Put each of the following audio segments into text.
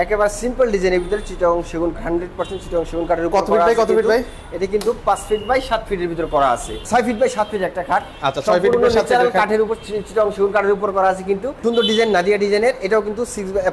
একেবারে সিম্পল ডিজাইনের ভিতরে চিটাগং সেগুন 100% চিটাগং সেগুন কাঠের উপর কত ফিট ভাই এটা কিন্তু 5 ফিট বাই 7 ফিটের ভিতর করা আছে 6 ফিট বাই 7 ফিট একটা খাট। আচ্ছা 6 ফিট বাই 7 ফিট কাঠের উপর চিটাগং সেগুন কাঠের উপর করা আছে কিন্তু সুন্দর ডিজাইন নাদিয়া ডিজাইনের এটাও কিন্তু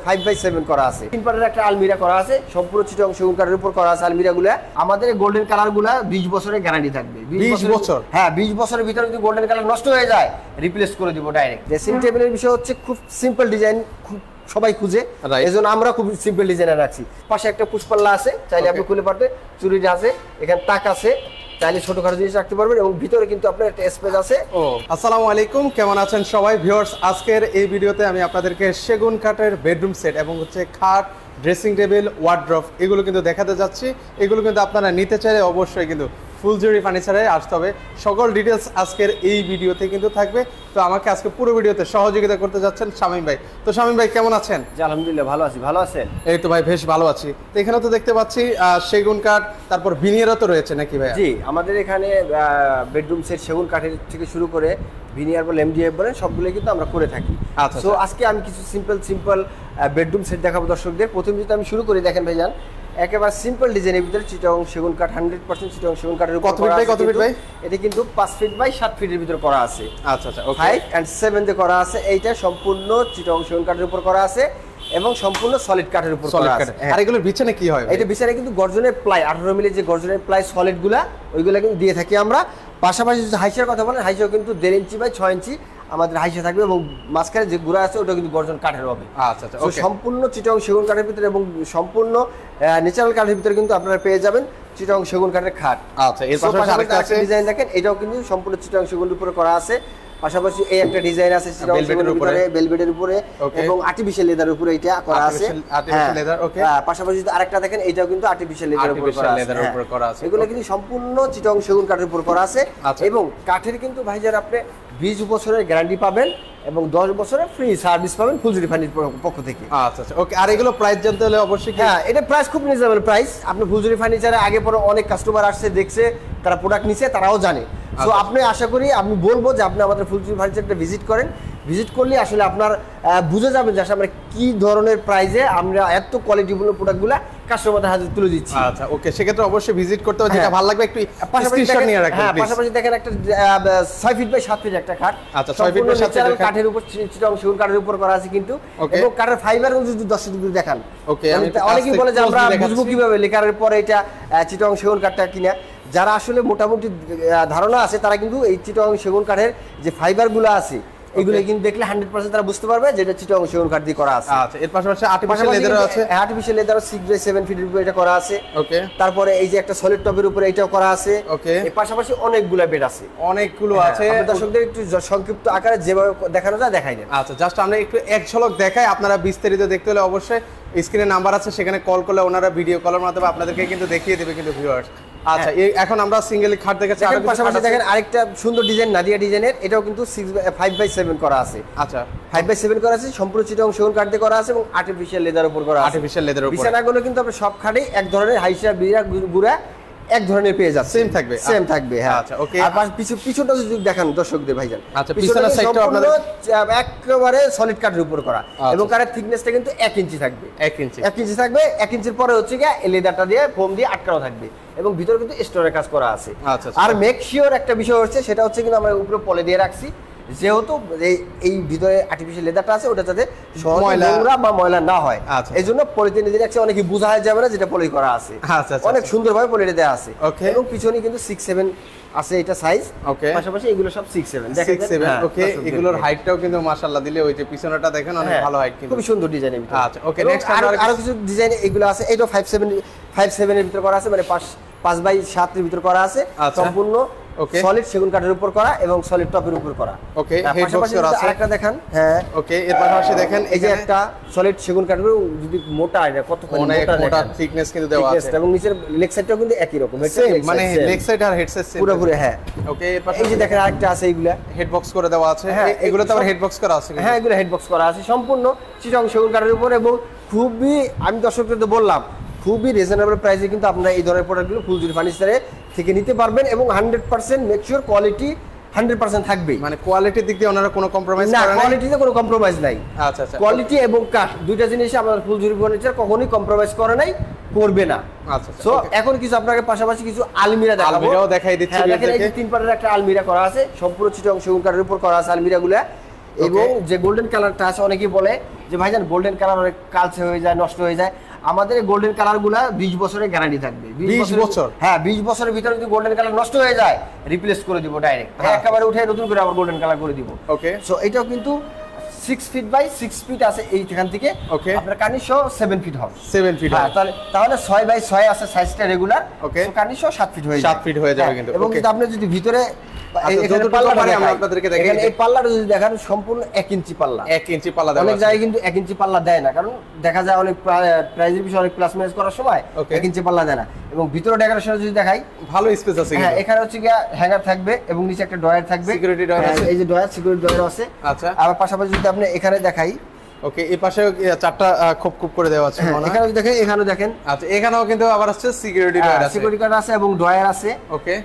5 বাই 7 করা আছে। তিন পাটের একটা আলমিরা করা আছে সম্পূর্ণ চিটাগং সেগুন কাঠের উপর করা আছে। আলমিরাগুলো আমাদের গোল্ডেন কালারগুলো 20 বছরের গ্যারান্টি থাকবে। 20 বছর? হ্যাঁ 20 বছরের ভিতরে যদি গোল্ডেন কালার নষ্ট হয়ে যায় রিপ্লেস করে দিব ডাইরেক্ট। ড্রেসিং টেবিলের বিষয় হচ্ছে খুব সিম্পল ডিজাইন, খুব সবাই খুঁজে, এজন্য আমরা খুব সিম্পল ডিজাইনার রাখছি। পাশে একটা পুষ্পাল্লা আছে, চাইলে আপনি খুলে পারবেন। চুরিটা আছে, এখানে তাক আছে, চাইলে ছোটখাটো জিনিস রাখতে পারবেন এবং ভিতরে কিন্তু আপনার একটা স্পেস আছে। আসসালামু আলাইকুম, কেমন আছেন সবাই ভিউয়ার্স? আজকের এই ভিডিওতে আমি আপনাদেরকে সেগুন কাঠের বেডরুম সেট এবং হচ্ছে খাট, ড্রেসিং টেবিল, ওয়ার্ড্রপ এগুলো কিন্তু দেখাতে যাচ্ছি। এগুলো কিন্তু আপনারা নিতে চাইলে অবশ্যই কিন্তু ফুলজুরি ফার্নিচারে আসতে হবে। সকল ডিটেলস আজকের এই ভিডিওতে কিন্তু থাকবে। তো আমাকে আজকে পুরো ভিডিওতে সহযোগিতা করতে যাচ্ছেন শামীম ভাই। তো শামীম ভাই কেমন আছেন? জি আলহামদুলিল্লাহ ভালো আছি। ভালো আছেন? এই তো ভাই বেশ ভালো আছি। তো এখানে তো দেখতে পাচ্ছি সেগুন কাঠ, তারপর ভিনিয়ারও তো রয়েছে নাকি ভাই? জি আমাদের এখানে বেডরুম সেট সেগুন কাঠের থেকে শুরু করে ভিনিয়ার বলে এমডিএফ বলে সবগুলো কিন্তু আমরা করে থাকি। আচ্ছা, তো আজকে আমি কিছু সিম্পল বেডরুম সেট দেখাবো দর্শকদের। প্রথম যদি আমি শুরু করি, দেখেন ভাইজান একেবারে সিম্পল ডিজাইনের ভিতরে চিটাগং সেগুন কাঠ 100% চিটাগং সেগুন কাঠের উপর করা আছে। কত ফিট ভাই? এটা কিন্তু 5 ফিট বাই 7 ফিটের ভিতর করা আছে। আচ্ছা আচ্ছা ওকে। 5 and 7 তে করা আছে। এইটা সম্পূর্ণ চিটাগং সেগুন কাঠের উপর করা আছে এবং সম্পূর্ণ সলিড কাঠের উপর করা আছে। আর এগুলোর বিছানা কি হয়? এটা বিছানা কিন্তু গর্জনের প্লাই 18 মিলি যে গর্জনের প্লাই সলিডগুলা ওইগুলা কিন্তু দিয়ে থাকি আমরা। পাশাপাশি যদি হাইসার কথা বলেন, হাইসাও কিন্তু 1.5 ইঞ্চি বাই 6 ইঞ্চি আমাদের হাইসা থাকবে এবং মাঝখানে যে গুড়া আছে ওটা কিন্তু গর্জন কাঠের হবে। আচ্ছা আচ্ছা ওকে। সম্পূর্ণ চিটাগং সেগুন কাঠের ভিতরে এবং সম্পূর্ণ ন্যাচারাল কাঠের ভিতরে কিন্তু আপনারা পেয়ে যাবেন চিটাগং সেগুন কাঠের খাট। আচ্ছা এর পাশাপাশি আরেকটা আছে ডিজাইন দেখেন, এটাও কিন্তু সম্পূর্ণ চিটাগং সেগুনের উপরে করা আছে। পাশাপাশি এই একটা ডিজাইন আছে চিটাগং সেগুনের উপরে, বেলভেটের উপরে এবং আর্টিফিশিয়াল লেদারের উপরে এটা করা আছে। আর্টিফিশিয়াল লেদার ওকে। পাশাপাশি আরেকটা দেখেন, এটাও কিন্তু আর্টিফিশিয়াল লেদারের উপর করা আছে। এগুলো কিন্তু সম্পূর্ণ চিটাগং সেগুন কাঠের উপর করা আছে এবং কাঠের কিন্তু ভাইজান আপনি 20 বছরের গ্যারান্টি পাবেন এবং 10 বছরের ফ্রি সার্ভিস পাবেন ফুলজুরি ফার্নিচারের পক্ষ থেকে। আচ্ছা আচ্ছা ওকে। আর এগুলো প্রাইস জানতে হলে অবশ্যই হ্যাঁ, এটা প্রাইস খুব রিজনেবল প্রাইস। আপনি ফুলজুরি ফার্নিচারে আগে পরে অনেক কাস্টমার আসছে, দেখছে, তারা প্রোডাক্ট নিছে, তারাও জানে। সো আপনি আশা করি আমি বলবো যে আপনি আমাদের ফুলজুরি ফার্নিচারটা ভিজিট করেন। ভিজিট করলে আসলে আপনার বুঝে যাবেন যে আমরা কি ধরনের প্রাইসে আমরা এত কোয়ালিটিফুল প্রোডাক্টগুলো কাস্টমারদের হাতে তুলে দিচ্ছি। আচ্ছা ওকে, সেক্ষেত্রে অবশ্যই ভিজিট করতে হবে, যেটা ভালো লাগবে একটু স্ক্রিনশট নিয়ে রাখবেন। হ্যাঁ, পাশাপাশি দেখেন একটা 6 ফিট বাই 7 ফিট একটা খাট। আচ্ছা 6 ফিট বাই 7 ফিট কাঠের উপর চিটাগং সেগুন কাঠের উপর করা আছে কিন্তু এবং কাঠের ফাইবার যদি 10 ডিগ্রি দেখান। ওকে, অনেকেই বলে যে আমরা বুঝবো কিভাবে লেখার পরে এটা চিটাগং সেগুন কাঠটা কিনা। যারা আসলে মোটামুটি ধারণা আছে তারা কিন্তু এই চিটাগং সেগুন কাঠের যে ফাইবারগুলো আছে এগুলো কিন্তু দেখলে 100% তারা বুঝতে পারবে যে এটা চিটাগং সেগুন কাঠ দিয়ে করা আছে। আচ্ছা এর পাশাপাশি আর্টিফিশিয়াল লেদারও আছে। আর্টিফিশিয়াল লেদারও 6 বাই 7 ফিটের উপরে এটা করা আছে। ওকে। তারপরে এই যে একটা সলিড টপের উপরে এটাও করা আছে। ওকে। এর পাশাপাশি অনেকগুলো বেড আছে, অনেকগুলো আছে। দর্শকদের একটু সংক্ষিপ্ত আকারে যেভাবে দেখানো যায় দেখাই দেন। আচ্ছা জাস্ট আমরা একটু এক ঝলক দেখাই। আপনারা বিস্তারিত দেখতে হলে অবশ্যই স্ক্রিনে নাম্বার আছে, সেখানে কল করলে ওনারা ভিডিও কলের মাধ্যমে আপনাদেরকে কিন্তু দেখিয়ে দেবে কিন্তু ভিউয়ার্স। আচ্ছা এখন আমরা সিঙ্গেল খাট দেখাচ্ছি। আর পাশাপাশি দেখেন আরেকটা সুন্দর ডিজাইন নাদিয়া ডিজাইনের, এটাও কিন্তু 5 বাই 7 করা আছে। আচ্ছা 5 বাই 7 করা আছে, সম্পূর্ণ চিটাগং সেগুন কাঠ দিয়ে করা আছে এবং আর্টিফিশিয়াল লেদার উপর করা আছে। আর্টিফিশিয়াল লেদার উপর বিছানাগুলো কিন্তু আপনি সব খাটেই এক ধরনের হাইসা বিরা গুড়া এক ধরনের পেয়ে যাচ্ছে। সেম থাকবে হ্যাঁ। আচ্ছা ওকে। আর পিছনটা যদি দেখান দর্শকদের ভাইজান, আচ্ছা পিছনের সাইডটা আপনাদের একেবারে সলিড কাঠের উপর করা এবং কাঠের থিকনেসটা কিন্তু 1 ইঞ্চি থাকবে। 1 ইঞ্চি থাকবে। 1 ইঞ্চির পরে হচ্ছে কি এই লেদারটা দিয়ে ফোম দিয়ে আটকানো থাকবে এবং ভিতরে কিন্তু স্টোরের কাজ করা আছে। আর মেক শিওর একটা বিষয় হচ্ছে, সেটা হচ্ছে কিন্তু আমরা উপরে পলি দিয়ে রাখছি, যেহেতু এই ভিতরে আর্টিফিশিয়াল লেদারটা আছে ওটা যাতে নোংরা বা ময়লা না হয়, এই জন্য পলিতে নিয়ে রাখছি। অনেকে বোঝা যাবে না যেটা পলি করা আছে। অনেক সুন্দরভাবে পলিতে দেওয়া আছে এবং পিছনে কিন্তু 6-7 আছে এটা সাইজ। ওকে। পাশাপাশি এগুলো সব 6-7 দেখেন। 6-7 ওকে। এগুলোর হাইটটাও কিন্তু মাশাআল্লাহ দিলে ওই যে পিছনটা দেখেন অনেক ভালো হাইট কিন্তু খুব সুন্দর ডিজাইনের ভিতরে। আচ্ছা ওকে। নেক্সট আরো কিছু ডিজাইন এগুলো আছে। এটা 5-7 এর ভিতর করা আছে, মানে 5 বাই 7 এর ভিতর করা আছে। সম্পূর্ণ সলিড সেগুন কাঠের উপর করা এবং সলিড টপের উপর করা। ওকে। হেড বক্স করা আছে। আরেকটা দেখেন। হ্যাঁ ওকে। এর পাশাপাশি দেখেন এই যে একটা সলিড সেগুন কাঠের যদি মোটা এটা কত মোটা থিকনেস কিন্তু দেওয়া আছে এবং নিচের লেগ সাইডটাও কিন্তু একই রকম, মানে লেগ সাইড আর হেড সাইড পুরোপুরি। হ্যাঁ ওকে। এর পাশে এই যে দেখেন আরেকটা আছে, এইগুলা হেড বক্স করে দেওয়া আছে। এগুলো তো আবার হেড বক্স করা আছে। হ্যাঁ এগুলো হেড বক্স করা আছে সম্পূর্ণ চিটাগং সেগুন কাঠের উপর এবং খুবই, আমি দর্শকদের বললাম খুবই রিজনেবল প্রাইসে কিন্তু আপনারা এই ধরনের প্রোডাক্টগুলো ফুলজুরি ফার্নিচারে থেকে নিতে পারবেন এবং 100% মেক শিওর কোয়ালিটি 100% থাকবে। মানে কোয়ালিটির দিক দিয়ে ওনারা কোনো কম্প্রোমাইজ না, করে না, কোয়ালিটিতে কোনো কম্প্রোমাইজ নাই। আচ্ছা আচ্ছা, কোয়ালিটি এবং কাঠ দুইটা জিনিস আমাদের ফুলঝুরি ফার্নিচার কখনোই কম্প্রোমাইজ করে নাই, করবে না। আচ্ছা সো এখন কিছু আপনাকে পাশাপাশি কিছু আলমিরা দেখাবো, আলমিরাও দেখাই দিচ্ছি। দেখেন এই যে 3 পাটের একটা আলমিরা করা আছে, সম্পূর্ণ চিটং সেগুন কাঠের উপর করা আছে আলমিরাগুলা। এবং যে গোল্ডেন কালারটা আছে, অনেকেই বলে যে ভাইজান গোল্ডেন কালার অনেক কালচে হয়ে যায়, নষ্ট হয়ে যায়। আমাদের গোল্ডেন কালারগুলা 20 বছরের গ্যারান্টি থাকবে। 20 বছর? হ্যাঁ, 20 বছরের ভিতরে যদি গোল্ডেন কালার নষ্ট হয়ে যায় রিপ্লেস করে দিব ডাইরেক্ট, একেবারে উঠে নতুন করে আবার গোল্ডেন কালার করে দিব। ওকে, সো এটাও কিন্তু 6 ফিট বাই 6 ফিট আছে এইখান থেকে। ওকে, আপনার কার্নিশ সহ 7 ফিট হবে। 7 ফিট, হ্যাঁ, তাহলে 6 বাই 6 আছে সাইজটা রেগুলার। ওকে, সো কার্নিশ সহ 7 ফিট হয়ে যাবে। 7 ফিট হয়ে যাবে কিন্তু। এবং যদি আপনি যদি ভিতরে এখানে পাল্লাটা আমরা আপনাদেরকে দেখাই, এই পাল্লাটা যদি দেখেন সম্পূর্ণ 1 ইঞ্চি পাল্লা। 1 ইঞ্চি পাল্লা দেওয়া আছে। অনেক জায়গায় কিন্তু 1 ইঞ্চি পাল্লা দেয় না, কারণ দেখা যায় অনেক প্রাইজের বিষয়ে অনেক প্লাস মাইনাস করার সময় 1 ইঞ্চি পাল্লা দেয় না। এবং ভিতরে ডেকোরেশন যদি দেখাই, ভালো স্পেস আছে। হ্যাঁ, এখানে হচ্ছে কি হ্যাঙ্গার থাকবে এবং নিচে একটা ডয়ার থাকবে, সিকিউরিটি ডয়ার আছে। এই যে ডয়ার, সিকিউরিটি ডয়ার আছে। আচ্ছা, আর পাশাপাশি যদি আপনি এখানে দেখাই, ওকে, এই পাশে 4টা খোপ করে দেওয়া আছে। এখানে দেখেন, এখানেও দেখেন। আচ্ছা, এখানেও কিন্তু আবার আছে সিকিউরিটি ডয়ার আছে, সিকিউরিটি গার্ড আছে এবং ডয়ার আছে। ওকে,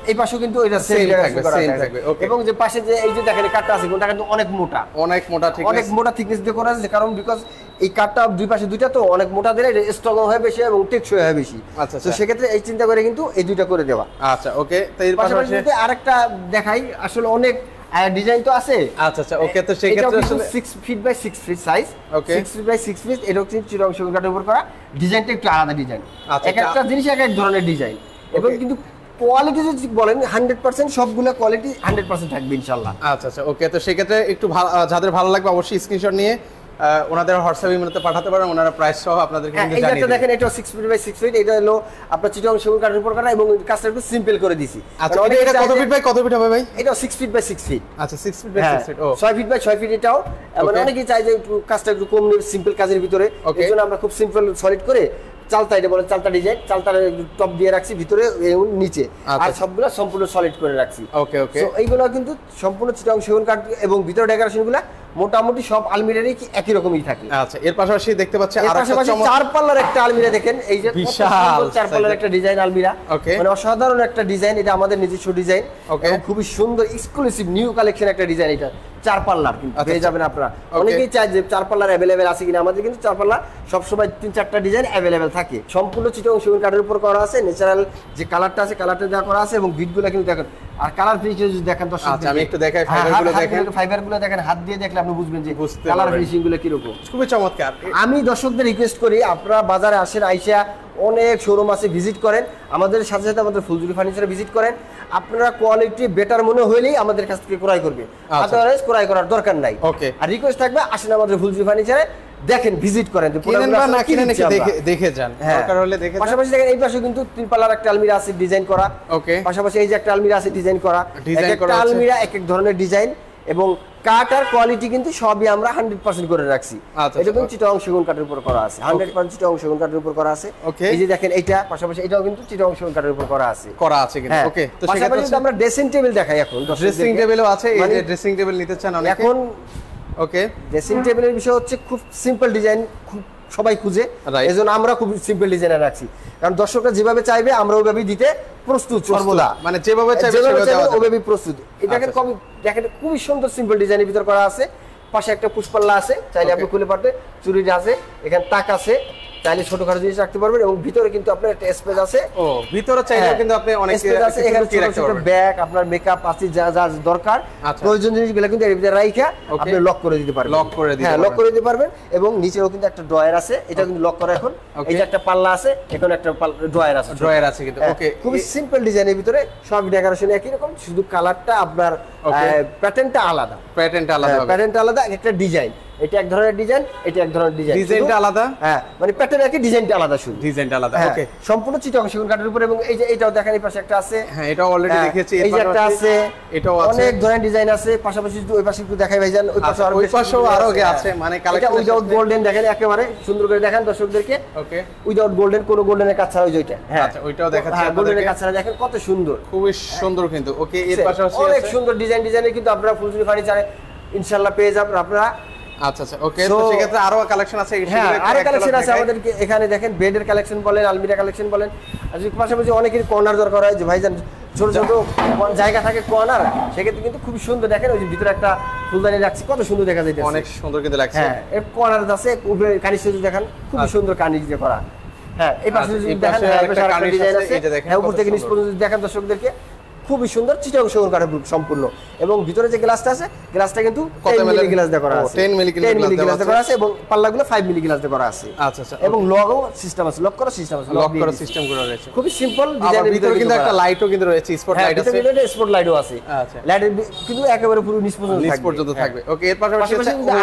এই পাশে কিন্তু এটা সেম থাকবে। এবং যে পাশে যে এই যে দেখেন কাঠটা আছে, কোনটা কিন্তু অনেক মোটা, অনেক মোটা, ঠিক অনেক মোটা থিকনেস দিয়ে করা আছে। কারণ বিকজ এই কাঠটা দুই পাশে দুইটা তো অনেক মোটা দিলে স্ট্রং হয় বেশি এবং টেকসই হয় বেশি। আচ্ছা, তো সেক্ষেত্রে এই চিন্তা করে কিন্তু এই দুইটা করে দেওয়া। আচ্ছা, ওকে, তো এর পাশাপাশি আরেকটা দেখাই, আসলে অনেক ডিজাইন তো আছে। আচ্ছা আচ্ছা, ওকে, তো সেই ক্ষেত্রে আসলে 6 feet by 6 feet size. Okay, 6 feet by 6 feet, এটা হচ্ছে চিরং সেগুন কাঠের উপর করা। ডিজাইনটা একটু আলাদা ডিজাইন, এক একটা জিনিস এক এক ধরনের ডিজাইন। এবং কিন্তু কোয়ালিটি যদি বলেন 100% সবগুলো কোয়ালিটি 100% থাকবে ইনশাআল্লাহ। আচ্ছা আচ্ছা, ওকে, তো সেই ক্ষেত্রে একটু যাদের ভালো লাগবে অবশ্যই স্ক্রিনশট নিয়ে ওনাদের হোয়াটসঅ্যাপ ইমেলতে পাঠাতে পারেন, ওনারা প্রাইস সহ আপনাদেরকে কিন্তু জানিয়ে দিবেন। এটা দেখেন, এটা 6 ফিট বাই 6 ফিট, এটা হলো আপনার চিটং সেগুন কাঠের উপর করা এবং কাজটা একটু সিম্পল করে দিছি। আচ্ছা, এটা কত ফিট বাই কত ফিট হবে ভাই? এটা 6 ফিট বাই 6 ফিট। আচ্ছা, 6 ফিট বাই 6 ফিট, ও 6 ফিট বাই 6 ফিট। এটাও মানে অনেকেই চায় যে একটু কাজটা একটু কম সিম্পল কাজের ভিতরে, এজন্য আমরা খুব সিম্পল সলিড করে চালতা, এটা বলে চালতা ডিজাইন, চালতার টপ দিয়ে রাখছি ভিতরে এবং নিচে, আর সবগুলো সম্পূর্ণ সলিড করে রাখছি। ওকে ওকে, সো এইগুলো কিন্তু সম্পূর্ণ চিটং সেগুন কাঠ এবং ভিতরে ডেকোরেশনগুলো মোটামুটি সব আলমিরারই কি একই রকমই থাকে। আচ্ছা, এর পাশাপাশি দেখতে পাচ্ছি আর একটা 4 পাল্লার একটা আলমিরা দেখেন, এই যে বিশাল 4 পাল্লার একটা ডিজাইন আলমিরা, মানে অসাধারণ একটা ডিজাইন। এটা আমাদের নিজস্ব ডিজাইন এবং খুবই সুন্দর এক্সক্লুসিভ নিউ কালেকশন একটা ডিজাইন। এটা 4 পাল্লার কিন্তু পেয়ে যাবেন আপনারা। অনেকেই চায় যে 4 পাল্লার अवेलेबल আছে কিনা, আমাদের কিন্তু 4 পাল্লা সব সময় 3-4টা ডিজাইন अवेलेबल থাকে। সম্পূর্ণ চিটং সেগুন কাঠের উপর করা আছে, ন্যাচারাল যে কালারটা আছে কালারটা দেওয়া করা আছে এবং বিটগুলো কিন্তু দেখেন, আর কালার ফিনিশিং যদি দেখেন দর্শক, আচ্ছা আমি একটু দেখাই, ফাইবারগুলো দেখেন, ফাইবারগুলো দেখেন, হাত দিয়ে দেখলে আপনি বুঝবেন যে কালার ফিনিশিং গুলো কি রকম। খুবই চমৎকার। আমি দর্শকদের রিকোয়েস্ট করি, আপনারা বাজারে আসেন, আইসা অনেক শোরুম আছে, ভিজিট করেন, আমাদের সাথে সাথে আমাদের ফুলঝুরি ফার্নিচারে ভিজিট করেন। আপনারা কোয়ালিটি বেটার মনে হইলেই আমাদের কাছ থেকে ক্রয় করবেন, আদারওয়াইজ ক্রয় করার দরকার নাই। ওকে, আর রিকোয়েস্ট থাকবে আসেন আমাদের ফুলঝুরি ফার্নিচারে, দেখেন, ভিজিট করেন, দেখে যান, দরকার হলে দেখে যান। পাশাপাশি দেখেন এই পাশে কিন্তু 3 পাল্লার একটা আলমিরা আছে ডিজাইন করা। ওকে, পাশাপাশি এই যে একটা আলমিরা আছে ডিজাইন করা। একটা আলমিরা এক এক ধরনের ডিজাইন এবং কাঠ আর কোয়ালিটি কিন্তু সবই আমরা 100% করে রাখছি। এটা কিন্তু চিটং সেগুন কাঠের উপর করা আছে, 100% চিটং সেগুন কাঠের উপর করা আছে। এই যে দেখেন এইটা, পাশাপাশি এটাও কিন্তু চিটং সেগুন কাঠের উপর করা আছে কিন্তু। ওকে, তো সেক্ষেত্রে আমরা ড্রেসিং টেবিল দেখাই এখন। ড্রেসিং টেবিলও আছে, এই যে ড্রেসিং টেবিল নিতে চান অনেকে এখন। ওকে, ড্রেসিং টেবিলের বিষয় হচ্ছে খুব সিম্পল ডিজাইন, খুব সবাই খুঁজে, এজন্য আমরা খুব সিম্পল ডিজাইনে রাখছি, কারণ দর্শকরা যেভাবে চাইবে আমরা ওইভাবেই দিতে প্রস্তুত সর্বদা, মানে যেভাবে চাইবে ওইভাবেই প্রস্তুত। এটা দেখেন খুবই সুন্দর সিম্পল ডিজাইনের ভিতর করা আছে। পাশে একটা পুষ্পাল্লা আছে, চাইলে আপনি খুলে পারবে, চুরিটা আছে, এখানে তাক আছে, চাইলে ছোটখাটো জিনিস রাখতে পারবেন। এবং ভিতরে কিন্তু আপনার একটা স্পেস আছে, ও ভিতরে চাইলে কিন্তু আপনি অনেক স্পেস আছে। এখানে ছোট ছোট ব্যাগ, আপনার মেকআপ আছে, যা যা দরকার প্রয়োজন জিনিসগুলো কিন্তু এর ভিতরে রাইখা আপনি লক করে দিতে পারবেন। লক করে দিতে, হ্যাঁ, লক করে দিতে পারবেন। এবং নিচেও কিন্তু একটা ড্রয়ার আছে, এটা কিন্তু লক করা। এখন এই যে একটা পাল্লা আছে, এখানে একটা ড্রয়ার আছে কিন্তু। ওকে, খুবই সিম্পল ডিজাইনের ভিতরে সব ডেকোরেশন একই রকম, শুধু কালারটা আপনার প্যাটার্নটা আলাদা, প্যাটার্নটা আলাদা, একটা ডিজাইন। এটা এক ধরনের ডিজাইন, এটা এক ধরনের ডিজাইন, ডিজাইনটা আলাদা। হ্যাঁ, মানে প্যাটার্ন একই, ডিজাইনটা আলাদা, শুধু ডিজাইনটা আলাদা। ওকে, সম্পূর্ণ চিটং সেগুন কাঠের উপর। এবং এই যে এটাও দেখেন, এই পাশে একটা আছে, হ্যাঁ এটাও অলরেডি দেখেছি, এই যে একটা আছে, এটাও আছে, অনেক ধরনের ডিজাইন আছে। পাশাপাশি ওই পাশে একটু দেখাই ভাইজান, ওই পাশে আরো আছে, মানে কালেকশন উইদাউট গোল্ডেন দেখেন, একেবারে সুন্দর করে দেখেন দর্শকদেরকে। ওকে, উইদাউট গোল্ডেন, কোনো গোল্ডেনের কাজ ছাড়া, ওই যেটা, হ্যাঁ আচ্ছা ওইটাও দেখাচ্ছি আপনাদের, গোল্ডেনের কাজ ছাড়া দেখেন কত সুন্দর, খুবই সুন্দর কিন্তু। ওকে, এর পাশাপাশি অনেক সুন্দর ডিজাইনের কিন্তু আপনারা ফুলঝুরি ফার্নিচারে ইনশাআল্লাহ পেয়ে যাবেন আপনারা। আচ্ছা আচ্ছা, ওকে, তো সেক্ষেত্রে আরো কালেকশন আছে, হ্যাঁ আরো কালেকশন আছে আমাদের এখানে। দেখেন বেডের কালেকশন বলেন, আলমিরা কালেকশন বলেন, আর পাশাপাশি অনেকের কর্নার দরকার হয় যে ভাইজান ছোট ছোট জায়গা থাকে কর্নার, সেক্ষেত্রে কিন্তু খুব সুন্দর দেখেন ওই যে ভিতরে একটা ফুলদানি রাখছি, কত সুন্দর দেখা যাইতেছে, অনেক সুন্দর কিন্তু লাগছে। হ্যাঁ এর কর্নার আছে, উপরে কানিজ যদি দেখেন খুব সুন্দর কানিজ দিয়ে করা। হ্যাঁ এই পাশে যদি দেখেন আরেকটা ডিজাইন আছে, হ্যাঁ উপর থেকে নিচ পর্যন্ত দেখেন দর্শকদেরকে খুবই সুন্দর চিটাগং সেগুন কাঠের সম্পূর্ণ। এবং ভিতরে যে গ্লাসটা আছে, গ্লাসটা কিন্তু 10 মিলি গ্লাস দিয়ে করা আছে, 10 মিলি গ্লাস দিয়ে করা আছে এবং পাল্লাগুলো 5 মিলি গ্লাস দিয়ে করা আছে। আচ্ছা আচ্ছা। এবং লগও সিস্টেম আছে, লক করার সিস্টেম আছে, লক করার সিস্টেম করে রয়েছে, খুবই সিম্পল ডিজাইনের ভিতরে কিন্তু একটা লাইটও কিন্তু রয়েছে, স্পট লাইট আছে, ভিতরে স্পট লাইটও আছে। আচ্ছা, লাইট কিন্তু একেবারে পুরো নিচ পর্যন্ত থাকবে। ওকে, এর পাশাপাশি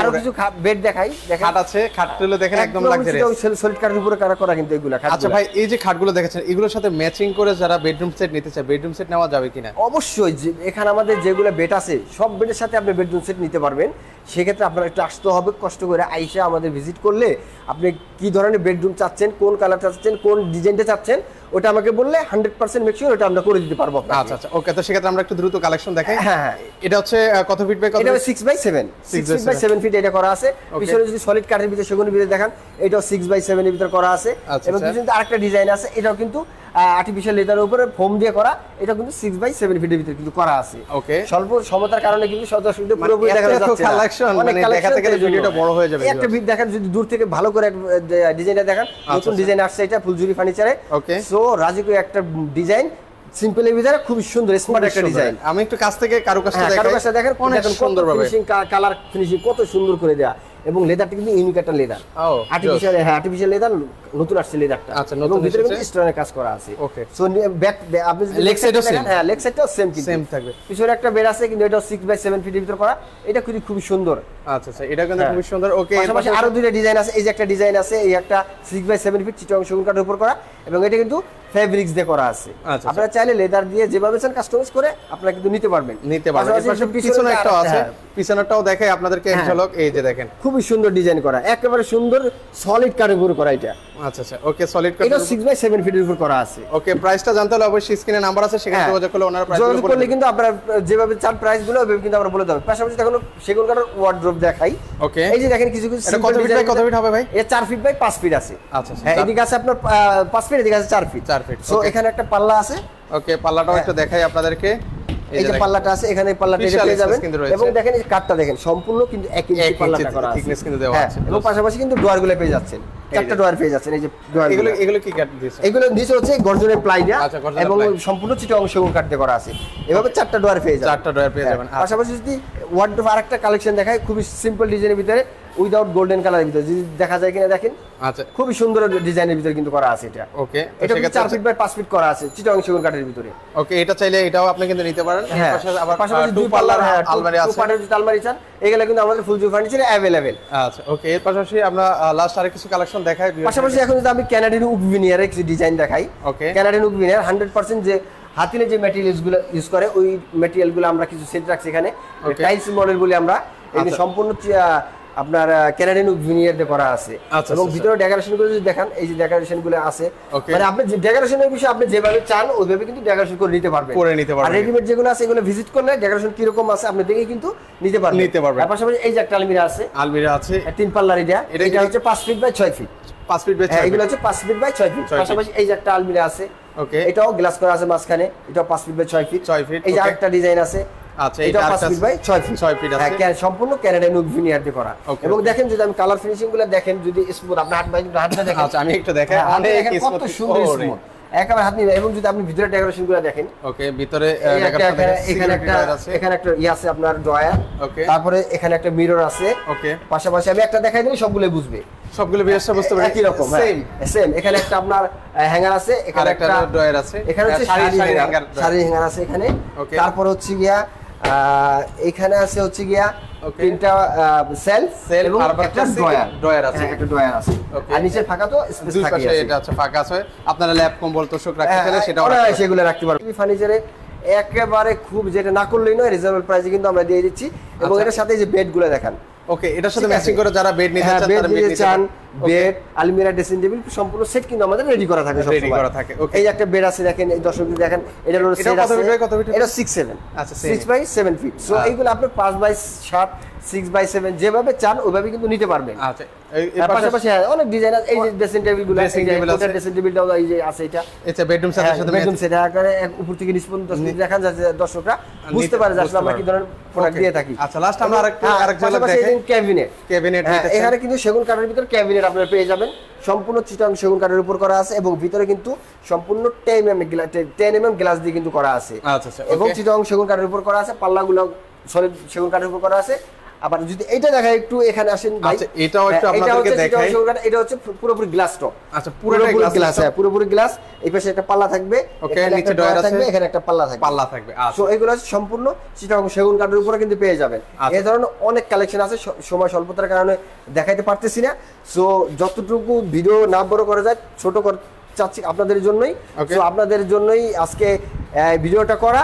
আরো কিছু বেড দেখাই, দেখেন খাট আছে, খাটগুলো দেখেন একদম লাক্সারিয়াস সলিড কাঠের উপরে করা কিন্তু এগুলা খাট। আচ্ছা ভাই, এই যে খাটগুলো দেখেছেন এগুলোর সাথে ম্যাচিং করে যারা বেডরুম সেট নিতে চায়, বেডরুম সেট নেওয়া যাবে কিনা? অবশ্যই, এখানে আমাদের যেগুলো বেড আছে সব বেডের সাথে আপনি বেডরুম সেট নিতে পারবেন। সেক্ষেত্রে আপনার একটু আসতে হবে, কষ্ট করে আইসা আমাদের ভিজিট করলে আপনি কি ধরনের বেডরুম চাচ্ছেন, কোন কালার চাচ্ছেন, কোন ডিজাইনটা চাচ্ছেন, ওটা আমাকে বললে 100% মেক শিওর ওটা আমরা করে দিতে পারবো। আচ্ছা আচ্ছা, ওকে। তো সেক্ষেত্রে আমরা একটু দ্রুত কালেকশন দেখাই। হ্যাঁ হ্যাঁ, এটা হচ্ছে কত ফিট বাই কত? এটা 6x7 6x7 ফিট এটা করা আছে। পিছনে যদি সলিড কাঠের ভিতরে সেগুনের ভিতরে দেখেন, এটাও 6x7 এর ভিতরে করা আছে। এবং পিছনে আরেকটা ডিজাইন আছে, এটাও কিন্তু আর্টিফিশিয়াল লেদারের উপরে ফোম দিয়ে করা, এটা কিন্তু 6x7 ফিটের ভিতরে কিন্তু করা আছে। ওকে, স্বল্প সমতার কারণে কিন্তু সদস্যদের পুরোপুরি দেখা যাচ্ছে কালেকশন, মানে দেখাতে গেলে ভিডিওটা বড় হয়ে যাবে। একটা ভিড দেখেন, যদি দূর থেকে ভালো করে ডিজাইনটা দেখেন, নতুন ডিজাইন আসছে এটা ফুলজুরি ফার্নিচারে। ওকে, সো রাজকীয় একটা ডিজাইন, সিম্পলের ভিতরে খুব সুন্দর স্মার্ট একটা ডিজাইন। আমি একটু কাছ থেকে কারুকাজটা দেখাই, কারুকাজটা দেখেন অনেক সুন্দর ভাবে, ফিনিশিং কালার ফিনিশিং কত সুন্দর করে দেয়া। এবং লেদারটা কিন্তু ইউনিক একটা লেদার, আর্টিফিশিয়াল, হ্যাঁ আর্টিফিশিয়াল লেদার, নতুন আসছে লেদারটা। আচ্ছা, নতুন ভিতরে কিন্তু স্টোনের কাজ করা আছে। ওকে, সো ব্যাক আপনি যদি লেগ সাইডও সেম, হ্যাঁ লেগ সাইডটাও সেম কিন্তু সেম থাকবে। পিছনে একটা বেড আছে কিন্তু এটা 6x7 ফিটের ভিতর করা, এটা খুবই সুন্দর। আচ্ছা আচ্ছা, এটা কিন্তু খুব সুন্দর। ওকে, পাশাপাশি আরো দুইটা ডিজাইন আছে, এই যে একটা ডিজাইন আছে, এই একটা 6x7 ফিট চিটাগং সেগুন কাঠের উপর করা, এবং এটা কিন্তু ফেব্রিক্স দিয়ে করা আছে। আপনারা চাইলে লেদার দিয়ে যেভাবে চান কাস্টমাইজ করে আপনারা কিন্তু নিতে পারবেন। পিছনে একটা আছে, পিছনেরটাও দেখাই আপনাদেরকে এক ঝলক। এই যে দেখেন খুবই সুন্দর ডিজাইন করা, একেবারে সুন্দর সলিড কাঠের উপর করা এটা। আচ্ছা আচ্ছা, ওকে, সলিড কাঠ, এটা 6x7 ফিটের উপর করা আছে। ওকে, প্রাইসটা জানতে হলে অবশ্যই স্ক্রিনে নাম্বার আছে, সেখানে যোগাযোগ করলে ওনারা প্রাইস যোগাযোগ করলে কিন্তু আপনারা যেভাবে চান প্রাইস গুলো ওইভাবে কিন্তু আমরা বলে দেব। পাশাপাশি দেখুন সেগুন কাঠের ওয়ার্ডরোব দেখাই। ওকে, এই যে দেখেন কিছু এটা কত ফিট বাই কত ফিট হবে ভাই? এটা 4 ফিট বাই 5 ফিট আছে। আচ্ছা, হ্যাঁ এদিকে আছে আপনার 5 ফিট, এদিকে আছে 4 ফিট। সো এখানে একটা পাল্লা আছে। ওকে, পাল্লাটাও একটু দেখাই আপনাদেরকে। এই যে পাল্লাটা আছে, এখানে পাল্লাটা পেয়ে যাবেন। এবং দেখেন এই কাঠটা দেখেন সম্পূর্ণ কিন্তু 1 ইঞ্চি পাল্লাটা করা আছে, থিকনেস কিন্তু দেওয়া আছে। এবং পাশাপাশি কিন্তু ডোয়ারগুলো পেয়ে যাচ্ছেন, 4টা ডোয়ার পেয়ে যাচ্ছেন। এই যে ডোয়ার, এগুলো কি কাঠ দিয়েছে? এগুলো নিচে হচ্ছে গর্জনের প্লাই দেয়া এবং সম্পূর্ণ চিটাগং সেগুন কাঠ দিয়ে করা আছে। এভাবে 4টা ডোয়ার পেয়ে যাবেন, 4টা ডোয়ার পেয়ে যাবেন। পাশাপাশি যদি ওয়ার্ডরোব আরেকটা কালেকশন দেখায়, খুবই সিম্পল ডিজাইনের ভিতরে উইদাউট গোল্ডেন কালারের ভিতরে, যদি দেখা যায় কিনা দেখেন। আচ্ছা, খুবই সুন্দর ডিজাইনের ভিতরে কিন্তু করা আছে এটা। ওকে, এটা 4 ফিট বাই 5 ফিট করা আছে চিটাগং সেগুন কাঠের ভিতরে। ওকে, এটা চাইলে এটাও আপনি কিন্তু নিতে পারেন। পাশাপাশি 2 পাল্লার আলমারি আছে, 2 পার্টের যদি আলমারি চান এগুলা কিন্তু আমাদের ফুলজুরি ফার্নিচারে अवेलेबल। আচ্ছা, ওকে, এর পাশাপাশি আমরা লাস্ট আরেক কিছু কালেকশন দেখাই। পাশাপাশি এখন যদি আমি ক্যানাডিয়ান উড ভিনিয়ারের কিছু ডিজাইন দেখাই। ওকে, ক্যানাডিয়ান উড ভিনিয়ার 100% যে হাতিলে যে ম্যাটেরিয়ালস গুলো ইউজ করে ওই ম্যাটেরিয়াল গুলো আমরা কিছু সেট রাখছি এখানে। টাইলস মডেল বলি আমরা, এগুলো সম্পূর্ণ আপনার ক্যানাডিয়ান উড ভিনিয়ার দিয়ে করা আছে। এবং ভিতরে ডেকোরেশন গুলো যদি দেখেন, এই যে ডেকোরেশন গুলো আছে, মানে আপনি যে ডেকোরেশনের বিষয় আপনি যেভাবে চান ওইভাবে কিন্তু ডেকোরেশন করে নিতে পারবেন। আর রেডিমেড যেগুলো আছে এগুলো ভিজিট করলে ডেকোরেশন কি রকম আছে আপনি দেখে কিন্তু নিতে পারবেন। আর পাশাপাশি এই যে একটা আলমিরা আছে, 3 পাল্লার, এটা হচ্ছে 5 feet by 6 feet. 5 feet by 6 এগুলো হচ্ছে 5 ফিট বাই 6 ফিট। পাশাপাশি এই যে একটা আলমিরা আছে, ওকে, এটাও গ্লাস করা আছে মাঝখানে, এটাও 5 ফিট বাই 6 ফিট। এই যে আরেকটা ডিজাইন আছে, আচ্ছা, এটা 5 ফিট বাই 6 ফিট। 6 ফিট আছে, হ্যাঁ, সম্পূর্ণ ক্যানাডিয়ান উড ভিনিয়ার দিয়ে করা। এবং দেখেন যদি আমি কালার ফিনিশিং গুলো দেখেন, যদি স্মুথ আপনি হাতটা দেখেন। আচ্ছা, আমি একটু দেখাই, অনেক কত সুন্দর স্মুথ একেবারে হাত নিয়ে। এবং যদি আপনি ভিতরে ডেকোরেশন গুলো দেখেন, ওকে, ভিতরে এখানে একটা আছে আপনার ড্রয়ার, ওকে, তারপরে এখানে একটা মিরর আছে। ওকে, পাশাপাশি আমি একটা দেখাই দিই, সবগুলো বুঝবে, সবগুলো ব্যবস্থা বুঝতে পারবে কি রকম। সেম এখানে একটা আপনার হ্যাঙ্গার আছে, এখানে একটা ড্রয়ার আছে, এখানে হচ্ছে শাড়ি হ্যাঙ্গার আছে এখানে। তারপর হচ্ছে গিয়া এখানে আছে হচ্ছে গিয়া তিনটা সেলফ এবং একটা ড্রয়ার আছে, একটা ড্রয়ার আছে। আর নিচে ফাঁকা তো স্পেস থাকে, এটা আছে ফাঁকা আছে, আপনারা ল্যাপ কম্বল তোষক রাখতে চাইলে সেটাও সেগুলো রাখতে পারবেন। ফার্নিচারে একেবারে খুব যেটা না করলেই নয়, রিজনেবল প্রাইসে কিন্তু আমরা দিয়ে দিচ্ছি। এবং এটার সাথে যে বেডগুলো দেখান, ওকে, এটার সাথে ম্যাচিং করে যারা বেড নিতে চান, তারা বেড নিতে চান, বেড, আলমিরা, ড্রেসিং টেবিল সম্পূর্ণ সেট কিন্তু আমাদের রেডি করা থাকে সব সময়। এই যে একটা বেড আছে দেখেন, এই দর্শক দেখেন, এটা হলো সেট আছে, এটা 6-7, আচ্ছা 6x7 ফিট। সো এইগুলো আপনি 5x7, 6x7 যেভাবে চান ওইভাবে কিন্তু নিতে পারবেন। আচ্ছা, এর পাশাপাশি অনেক ডিজাইন আছে। এই যে ড্রেসিং টেবিলগুলো, এই যে ড্রেসিং টেবিলটাও এই যে আছে, এটা বেডরুম সেটের সাথে বেডরুম সেট আকারে উপর থেকে নিচ পর্যন্ত দেখান যাচ্ছে, দর্শকরা বুঝতে পারে যে আসলে আমরা কি ধরনের প্রোডাক্ট দিয়ে থাকি। আচ্ছা, লাস্ট আমরা আরেক জায়গা দেখাই, ক্যাবিনেট। এখানে কিন্তু সেগুন কাঠের ভিতর ক্যাবিনেট আপনারা পেয়ে যাবেন, সম্পূর্ণ চিটাং সেগুন কাঠের উপর করা আছে এবং ভিতরে কিন্তু সম্পূর্ণ 10 mm গ্লাস দিয়ে কিন্তু করা আছে। আচ্ছা, এবং চিটাং সেগুন কাঠের উপর করা আছে, পাল্লাগুলো সলিড সেগুন কাঠের উপর করা আছে। আবার যদি এইটা দেখাই একটু, এখানে আসেন ভাই। আচ্ছা, এটাও একটু আপনাদেরকে দেখাই। এটা হচ্ছে পুরোপুরি গ্লাস টপ। আচ্ছা, পুরোটাই গ্লাস, হ্যাঁ পুরোপুরি গ্লাস। এই পাশে একটা পাল্লা থাকবে, এখানে নিচে ডয়ার আছে, এখানে একটা পাল্লা থাকবে। সো এগুলো সম্পূর্ণ চিটাং সেগুন কাঠের উপরে কিন্তু পেয়ে যাবেন। এই ধরনের অনেক কালেকশন আছে, সময় স্বল্পতার কারণে দেখাইতে পারতেছি না। সো যতটুকু ভিডিও না বড় করা যায় ছোট চাচ্ছি আপনাদের জন্যই। সো আপনাদের জন্যই আজকে ভিডিওটা করা।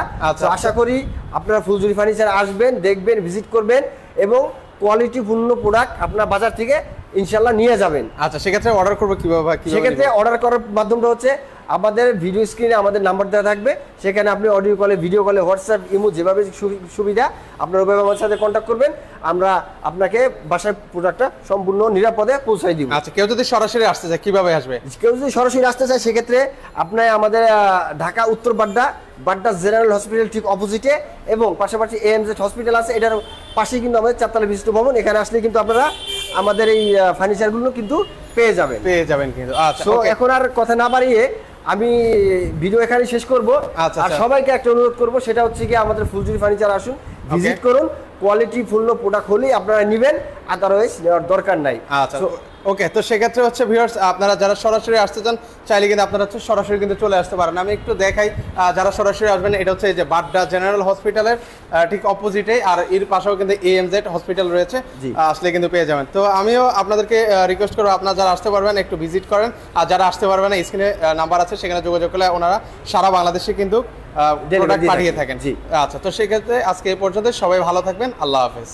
আশা করি আপনারা ফুলঝুরি ফার্নিচার আসবেন, দেখবেন, ভিজিট করবেন এবং কোয়ালিটিপূর্ণ প্রোডাক্ট আপনার বাজার থেকে ইনশাআল্লাহ নিয়ে যাবেন। আচ্ছা, সেক্ষেত্রে অর্ডার করবো কিভাবে? সেক্ষেত্রে অর্ডার করার মাধ্যমটা হচ্ছে আমাদের ভিডিও স্ক্রিনে আমাদের নাম্বার দেওয়া থাকবে, সেখানে আপনি অডিও কলে, ভিডিও কলে, হোয়াটসঅ্যাপ, ইমো যেভাবে সুবিধা আপনার ওইভাবে আমার সাথে কন্ট্যাক্ট করবেন, আমরা আপনাকে বাসায় প্রোডাক্টটা সম্পূর্ণ নিরাপদে পৌঁছাই দিব। আচ্ছা, কেউ যদি সরাসরি আসতে চায় কিভাবে আসবে? কেউ যদি সরাসরি আসতে চায় সেক্ষেত্রে আপনার আমাদের ঢাকা উত্তর বাড্ডা জেনারেল হসপিটাল ঠিক অপোজিটে এবং পাশাপাশি AMZ হসপিটাল আছে, এটার পাশেই কিন্তু আমাদের 4 তলা বিশিষ্ট ভবন। এখানে আসলে কিন্তু আপনারা আমাদের এই ফার্নিচারগুলো কিন্তু পেয়ে যাবেন কিন্তু। আচ্ছা, সো এখন আর কথা না বাড়িয়ে আমি ভিডিও এখানে শেষ করব। আর সবাইকে একটা অনুরোধ করব, সেটা হচ্ছে কি আমাদের ফুলঝুরি ফার্নিচার আসুন, ভিজিট করুন, কোয়ালিটি ফুল প্রোডাক্ট হলেই আপনারা নেবেন, আদারওয়াইজ নেওয়ার দরকার নাই। আচ্ছা, ওকে। তো সেক্ষেত্রে হচ্ছে ভিউয়ার্স, আপনারা যারা সরাসরি আসতে চান চাইলে কিন্তু আপনারা সরাসরি কিন্তু চলে আসতে পারেন। আমি একটু দেখাই যারা সরাসরি আসবেন, এটা হচ্ছে এই যে বাড্ডা জেনারেল হসপিটালের ঠিক অপোজিটে, আর এর পাশেও কিন্তু AMZ হসপিটাল রয়েছে, আসলে কিন্তু পেয়ে যাবেন। তো আমিও আপনাদেরকে রিকোয়েস্ট করবো, আপনারা যারা আসতে পারবেন একটু ভিজিট করেন, আর যারা আসতে পারবেন না স্ক্রিনে নাম্বার আছে, সেখানে যোগাযোগ করলে ওনারা সারা বাংলাদেশে কিন্তু প্রোডাক্ট পাঠিয়ে থাকেন। আচ্ছা, তো সেক্ষেত্রে আজকে এই পর্যন্ত, সবাই ভালো থাকবেন, আল্লাহ হাফেজ।